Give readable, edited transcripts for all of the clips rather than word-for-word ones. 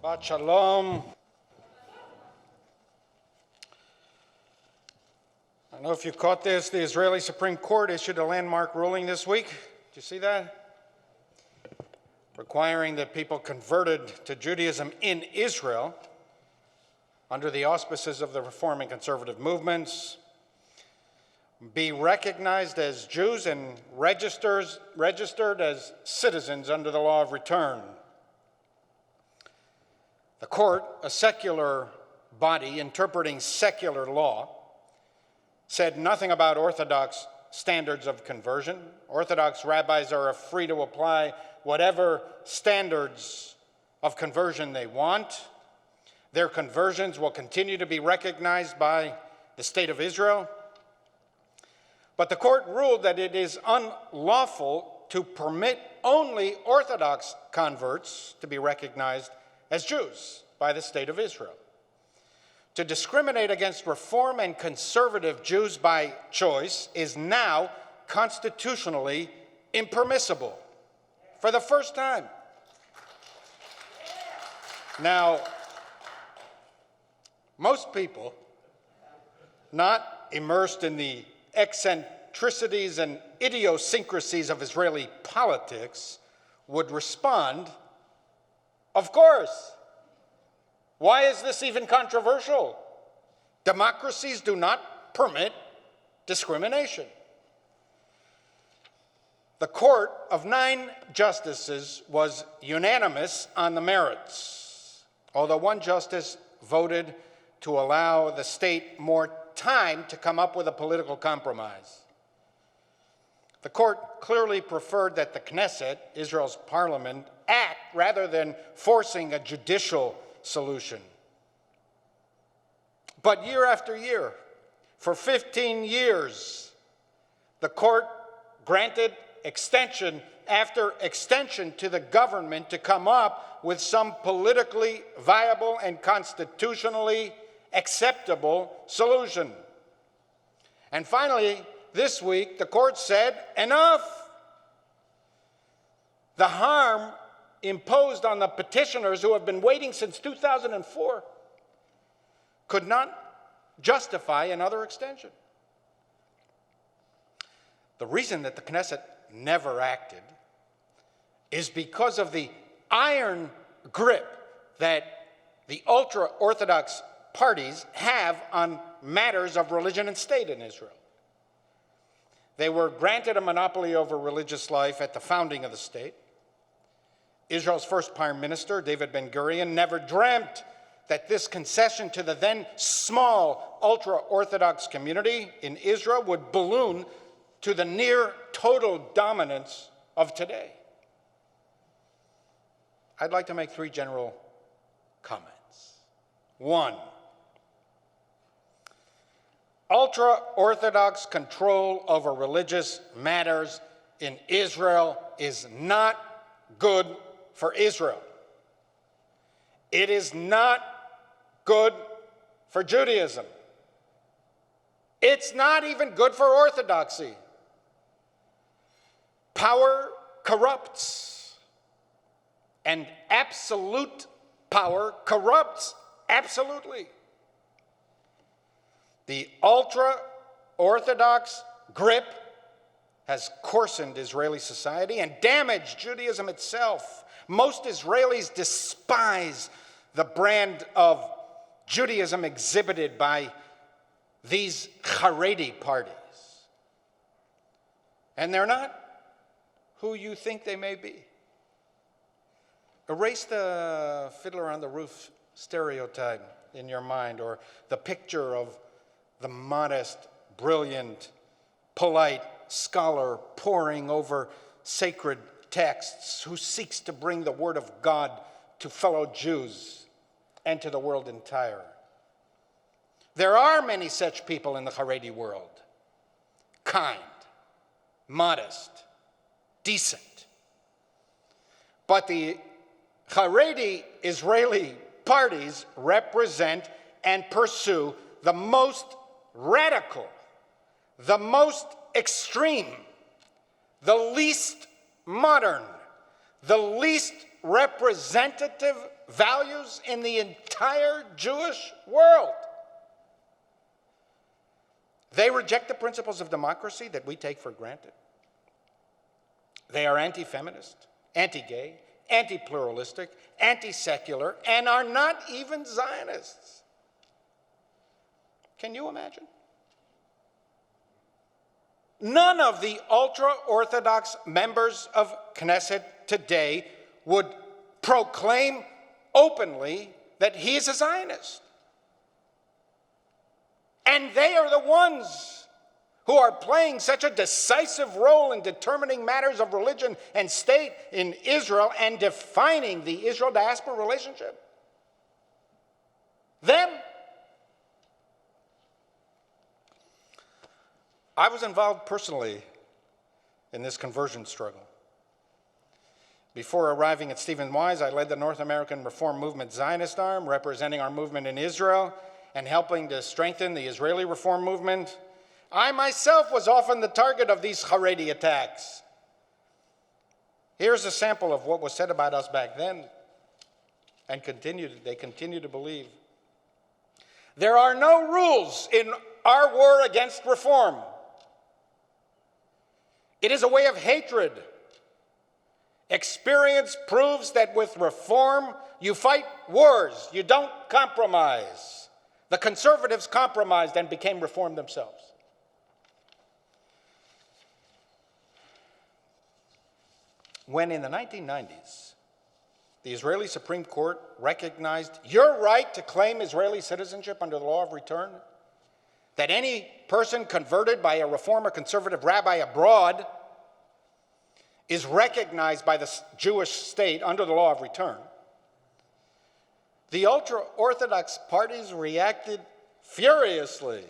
Shabbat Shalom. I don't know if you caught this. The Israeli Supreme Court issued a landmark ruling this week. Did you see that? Requiring that people converted to Judaism in Israel under the auspices of the Reform and Conservative movements be recognized as Jews and registered as citizens under the law of return. The court, a secular body interpreting secular law, said nothing about Orthodox standards of conversion. Orthodox rabbis are free to apply whatever standards of conversion they want. Their conversions will continue to be recognized by the State of Israel. But the court ruled that it is unlawful to permit only Orthodox converts to be recognized as Jews by the State of Israel. To discriminate against Reform and Conservative Jews by choice is now constitutionally impermissible for the first time. Now, most people not immersed in the eccentricities and idiosyncrasies of Israeli politics would respond, of course. Why is this even controversial? Democracies do not permit discrimination. The court of 9 justices was unanimous on the merits, although one justice voted to allow the state more time to come up with a political compromise. The court clearly preferred that the Knesset, Israel's parliament, act rather than forcing a judicial solution. But year after year, for 15 years, the court granted extension after extension to the government to come up with some politically viable and constitutionally acceptable solution. And finally, this week, the court said, enough. The harm imposed on the petitioners who have been waiting since 2004 could not justify another extension. The reason that the Knesset never acted is because of the iron grip that the ultra-Orthodox parties have on matters of religion and state in Israel. They were granted a monopoly over religious life at the founding of the state. Israel's first prime minister, David Ben-Gurion, never dreamt that this concession to the then small ultra-Orthodox community in Israel would balloon to the near total dominance of today. I'd like to make 3 general comments. 1, ultra-Orthodox control over religious matters in Israel is not good for Israel. It is not good for Judaism. It's not even good for Orthodoxy. Power corrupts, and absolute power corrupts absolutely. The ultra-Orthodox grip has coarsened Israeli society and damaged Judaism itself. Most Israelis despise the brand of Judaism exhibited by these Haredi parties. And they're not who you think they may be. Erase the Fiddler on the Roof stereotype in your mind, or the picture of the modest, brilliant, polite scholar poring over sacred texts who seeks to bring the word of God to fellow Jews and to the world entire. There are many such people in the Haredi world. Kind, modest, decent. But the Haredi Israeli parties represent and pursue the most radical, the most extreme, the least modern, the least representative values in the entire Jewish world. They reject the principles of democracy that we take for granted. They are anti-feminist, anti-gay, anti-pluralistic, anti-secular, and are not even Zionists. Can you imagine? None of the ultra-Orthodox members of Knesset today would proclaim openly that he is a Zionist. And they are the ones who are playing such a decisive role in determining matters of religion and state in Israel and defining the Israel-diaspora relationship. Them. I was involved personally in this conversion struggle. Before arriving at Stephen Wise, I led the North American Reform Movement Zionist arm, representing our movement in Israel and helping to strengthen the Israeli Reform movement. I myself was often the target of these Haredi attacks. Here's a sample of what was said about us back then, and they continue to believe. There are no rules in our war against reform. It is a way of hatred. Experience proves that with reform, you fight wars, you don't compromise. The conservatives compromised and became reformed themselves. When in the 1990s, the Israeli Supreme Court recognized your right to claim Israeli citizenship under the law of return, that any person converted by a reform or conservative rabbi abroad is recognized by the Jewish state under the law of return, the ultra-Orthodox parties reacted furiously.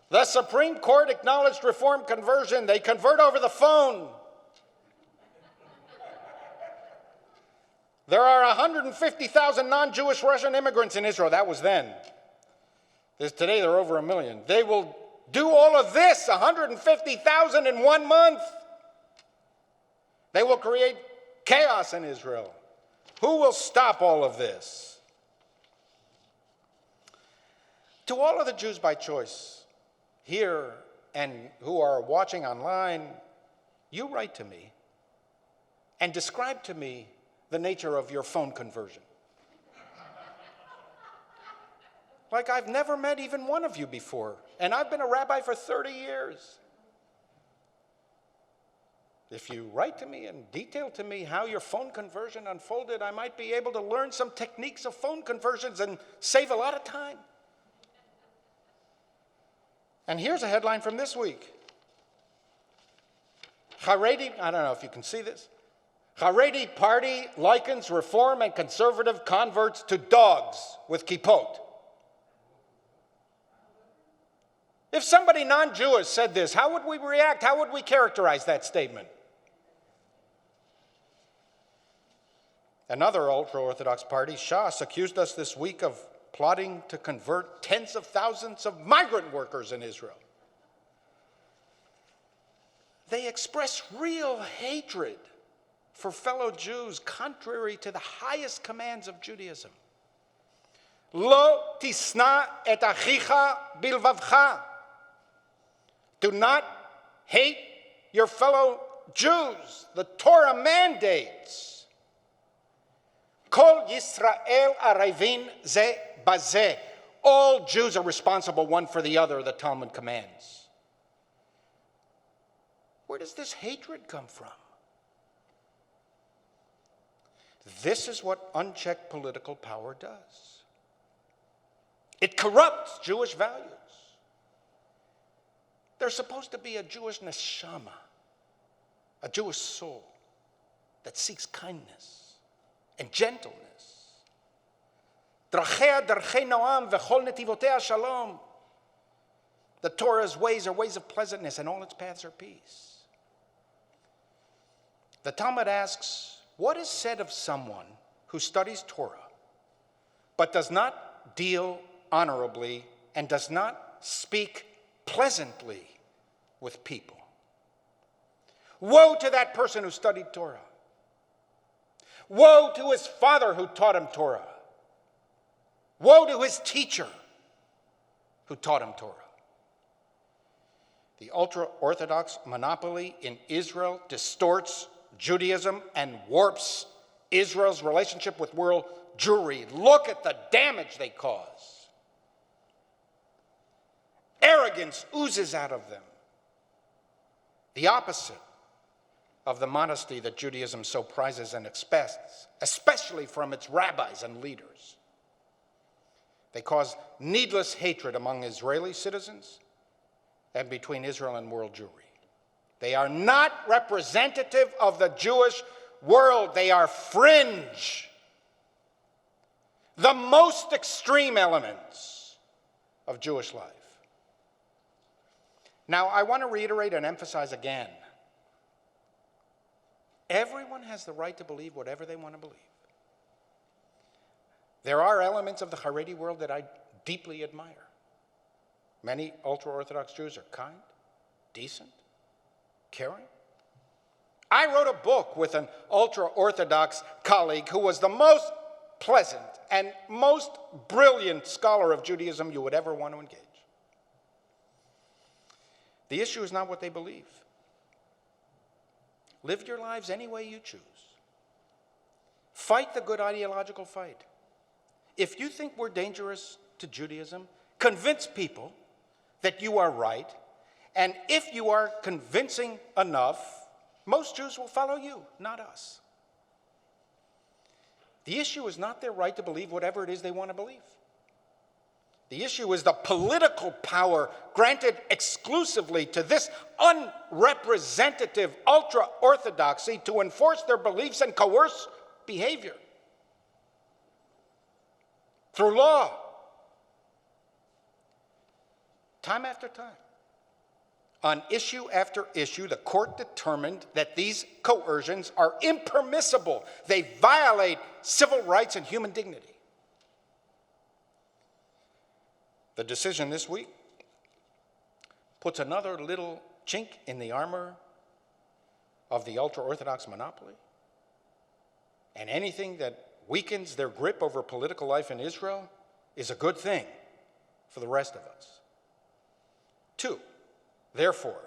The Supreme Court acknowledged reform conversion. They convert over the phone. There are 150,000 non-Jewish Russian immigrants in Israel. That was then. Today, there are over 1 million. They will do all of this, 150,000 in 1 month. They will create chaos in Israel. Who will stop all of this? To all of the Jews by choice here and who are watching online, you write to me and describe to me the nature of your phone conversion. Like I've never met even one of you before, and I've been a rabbi for 30 years. If you write to me and detail to me how your phone conversion unfolded, I might be able to learn some techniques of phone conversions and save a lot of time. And here's a headline from this week. Haredi, I don't know if you can see this. Haredi party likens reform and conservative converts to dogs with kippot. If somebody non-Jewish said this, how would we react? How would we characterize that statement? Another ultra-Orthodox party, Shas, accused us this week of plotting to convert tens of thousands of migrant workers in Israel. They express real hatred for fellow Jews, contrary to the highest commands of Judaism. Lo tisna et achicha bilvavcha. Do not hate your fellow Jews. The Torah mandates. Kol Yisrael arevin ze bazeh. All Jews are responsible one for the other, the Talmud commands. Where does this hatred come from? This is what unchecked political power does. It corrupts Jewish values. There's supposed to be a Jewish neshama, a Jewish soul that seeks kindness and gentleness. Drachea darchei noam v'chol netivotea shalom. The Torah's ways are ways of pleasantness, and all its paths are peace. The Talmud asks, what is said of someone who studies Torah but does not deal honorably and does not speak pleasantly with people? Woe to that person who studied Torah. Woe to his father who taught him Torah. Woe to his teacher who taught him Torah. The ultra-Orthodox monopoly in Israel distorts Judaism and warps Israel's relationship with world Jewry. Look at the damage they cause. Arrogance oozes out of them. The opposite of the modesty that Judaism so prizes and expects, especially from its rabbis and leaders. They cause needless hatred among Israeli citizens and between Israel and world Jewry. They are not representative of the Jewish world. They are fringe. The most extreme elements of Jewish life. Now, I want to reiterate and emphasize again, everyone has the right to believe whatever they want to believe. There are elements of the Haredi world that I deeply admire. Many ultra-Orthodox Jews are kind, decent, caring. I wrote a book with an ultra-Orthodox colleague who was the most pleasant and most brilliant scholar of Judaism you would ever want to engage. The issue is not what they believe. Live your lives any way you choose. Fight the good ideological fight. If you think we're dangerous to Judaism, convince people that you are right, and if you are convincing enough, most Jews will follow you, not us. The issue is not their right to believe whatever it is they want to believe. The issue is the political power granted exclusively to this unrepresentative ultra-Orthodoxy to enforce their beliefs and coerce behavior through law. Time after time, on issue after issue, the court determined that these coercions are impermissible. They violate civil rights and human dignity. The decision this week puts another little chink in the armor of the ultra-Orthodox monopoly. And anything that weakens their grip over political life in Israel is a good thing for the rest of us. 2, therefore,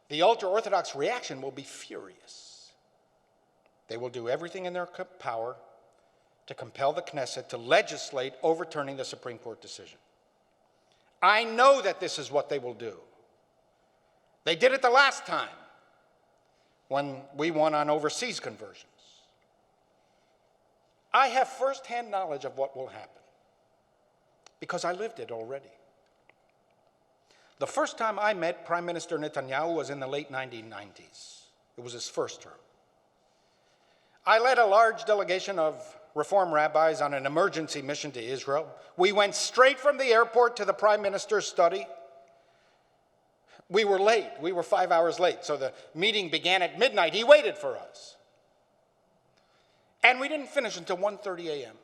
the ultra-Orthodox reaction will be furious. They will do everything in their power to compel the Knesset to legislate overturning the Supreme Court decision. I know that this is what they will do. They did it the last time when we won on overseas conversions. I have firsthand knowledge of what will happen because I lived it already. The first time I met Prime Minister Netanyahu was in the late 1990s. It was his first term. I led a large delegation of Reform rabbis on an emergency mission to Israel. We went straight from the airport to the Prime Minister's study. We were late. We were 5 hours late. So the meeting began at midnight. He waited for us. And we didn't finish until 1:30 a.m.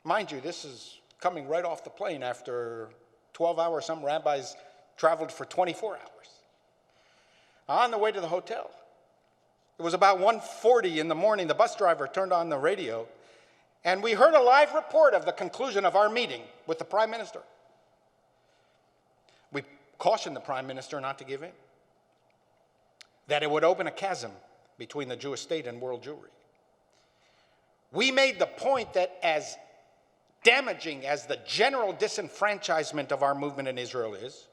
Mind you, this is coming right off the plane after 12 hours. Some rabbis traveled for 24 hours. On the way to the hotel, it was about 1:40 in the morning. The bus driver turned on the radio, and we heard a live report of the conclusion of our meeting with the Prime Minister. We cautioned the Prime Minister not to give in, that it would open a chasm between the Jewish state and world Jewry. We made the point that as damaging as the general disenfranchisement of our movement in Israel is,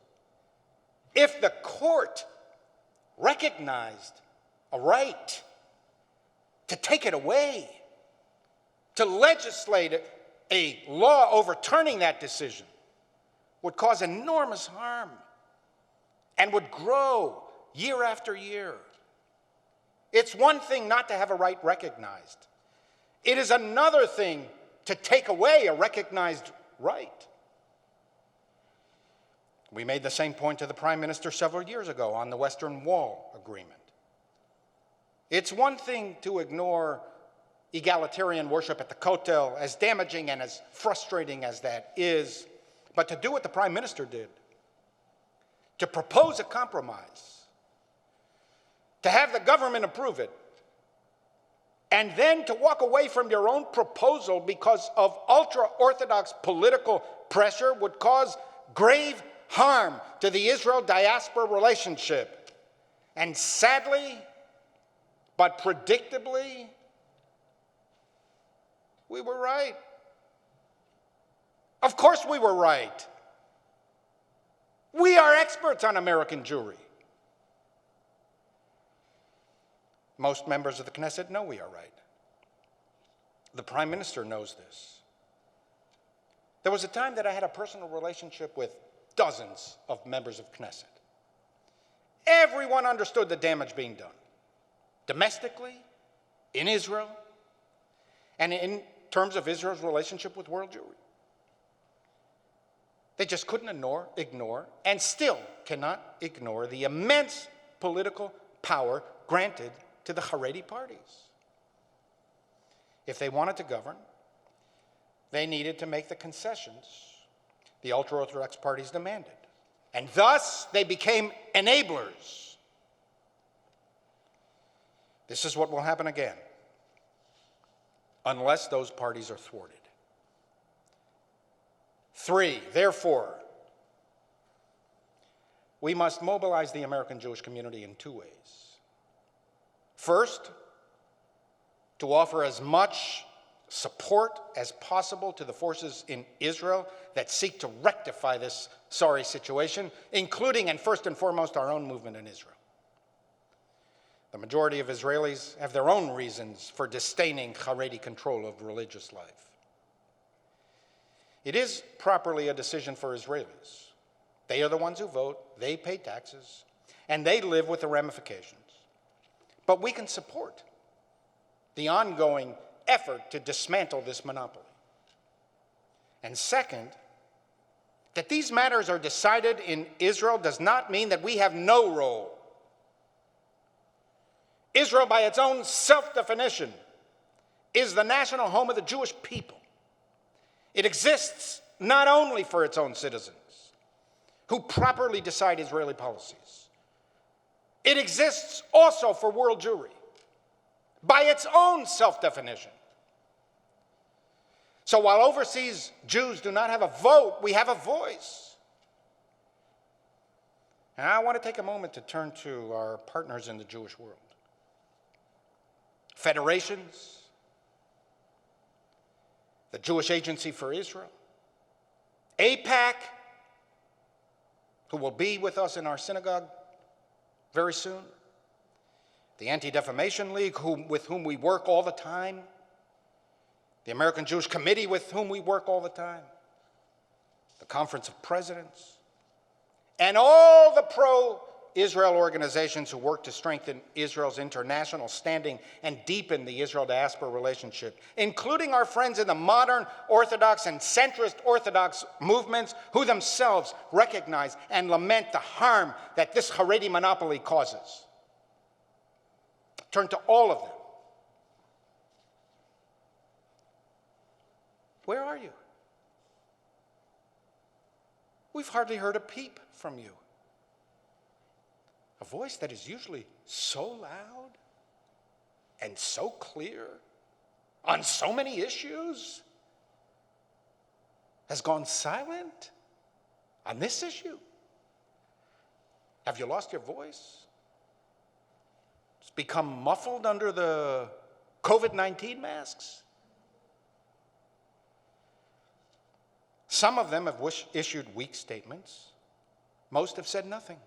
if the court recognized a right to take it away, to legislate a law overturning that decision, would cause enormous harm and would grow year after year. It's one thing not to have a right recognized. It is another thing to take away a recognized right. We made the same point to the Prime Minister several years ago on the Western Wall Agreement. It's one thing to ignore egalitarian worship at the Kotel, as damaging and as frustrating as that is, but to do what the Prime Minister did, to propose a compromise, to have the government approve it, and then to walk away from your own proposal because of ultra-Orthodox political pressure would cause grave harm to the Israel-diaspora relationship. And sadly, but predictably, we were right. Of course we were right. We are experts on American Jewry. Most members of the Knesset know we are right. The Prime Minister knows this. There was a time that I had a personal relationship with dozens of members of Knesset. Everyone understood the damage being done, domestically, in Israel, and in terms of Israel's relationship with world Jewry. They just couldn't ignore, and still cannot ignore the immense political power granted to the Haredi parties. If they wanted to govern, they needed to make the concessions the ultra-Orthodox parties demanded. And thus, they became enablers. This is what will happen again, unless those parties are thwarted. 3, therefore, we must mobilize the American Jewish community in 2 ways. First, to offer as much support as possible to the forces in Israel that seek to rectify this sorry situation, including and first and foremost our own movement in Israel. The majority of Israelis have their own reasons for disdaining Haredi control of religious life. It is properly a decision for Israelis. They are the ones who vote, they pay taxes, and they live with the ramifications. But we can support the ongoing effort to dismantle this monopoly. And second, that these matters are decided in Israel does not mean that we have no role. Israel, by its own self-definition, is the national home of the Jewish people. It exists not only for its own citizens, who properly decide Israeli policies. It exists also for world Jewry, by its own self-definition. So while overseas Jews do not have a vote, we have a voice. And I want to take a moment to turn to our partners in the Jewish world. Federations, the Jewish Agency for Israel, AIPAC, who will be with us in our synagogue very soon, the Anti-Defamation League, with whom we work all the time, the American Jewish Committee, with whom we work all the time, the Conference of Presidents, and all the pro-Israel organizations who work to strengthen Israel's international standing and deepen the Israel-diaspora relationship, including our friends in the modern Orthodox and centrist Orthodox movements who themselves recognize and lament the harm that this Haredi monopoly causes. Turn to all of them. Where are you? We've hardly heard a peep from you. A voice that is usually so loud and so clear on so many issues has gone silent on this issue. Have you lost your voice? It's become muffled under the COVID-19 masks? Some of them have issued weak statements. Most have said nothing.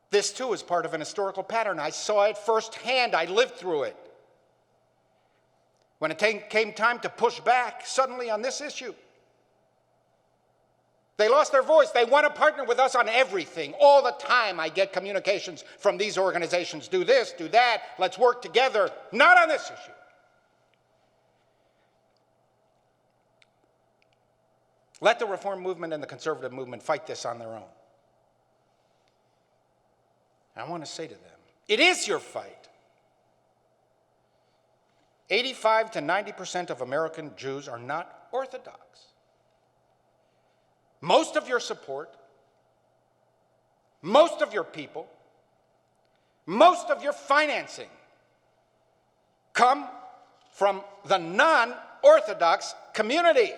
This, too, is part of an historical pattern. I saw it firsthand. I lived through it. When it came time to push back suddenly on this issue, they lost their voice. They want to partner with us on everything. All the time I get communications from these organizations. Do this, do that. Let's work together. Not on this issue. Let the Reform movement and the conservative movement fight this on their own. I want to say to them, it is your fight. 85 to 90% of American Jews are not Orthodox. Most of your support, most of your people, most of your financing come from the non-Orthodox community.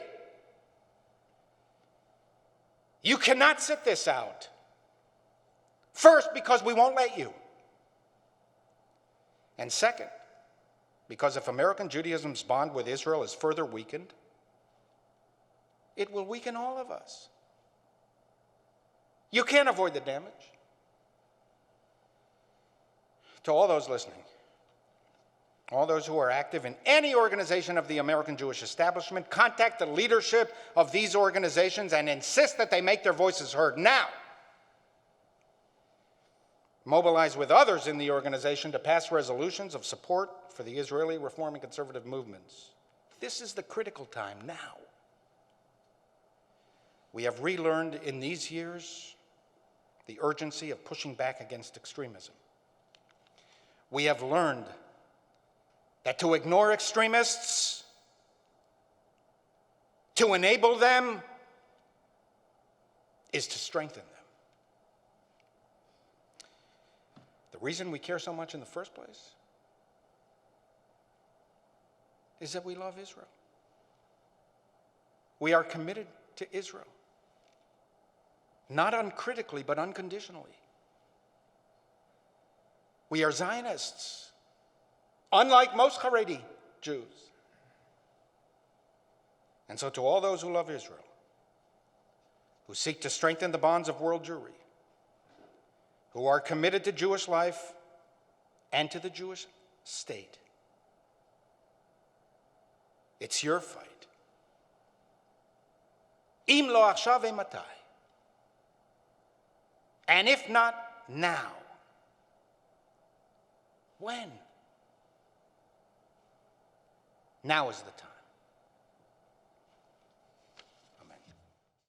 You cannot sit this out. First, because we won't let you. And second, because if American Judaism's bond with Israel is further weakened, it will weaken all of us. You can't avoid the damage. To all those listening, all those who are active in any organization of the American Jewish establishment, contact the leadership of these organizations and insist that they make their voices heard now. Mobilize with others in the organization to pass resolutions of support for the Israeli reform and conservative movements. This is the critical time now. We have relearned in these years the urgency of pushing back against extremism. We have learned that to ignore extremists, to enable them, is to strengthen them. The reason we care so much in the first place is that we love Israel. We are committed to Israel, not uncritically, but unconditionally. We are Zionists, unlike most Haredi Jews. And so to all those who love Israel, who seek to strengthen the bonds of world Jewry, who are committed to Jewish life and to the Jewish state, it's your fight. Im lo achshav matai. And if not now, when? Now is the time.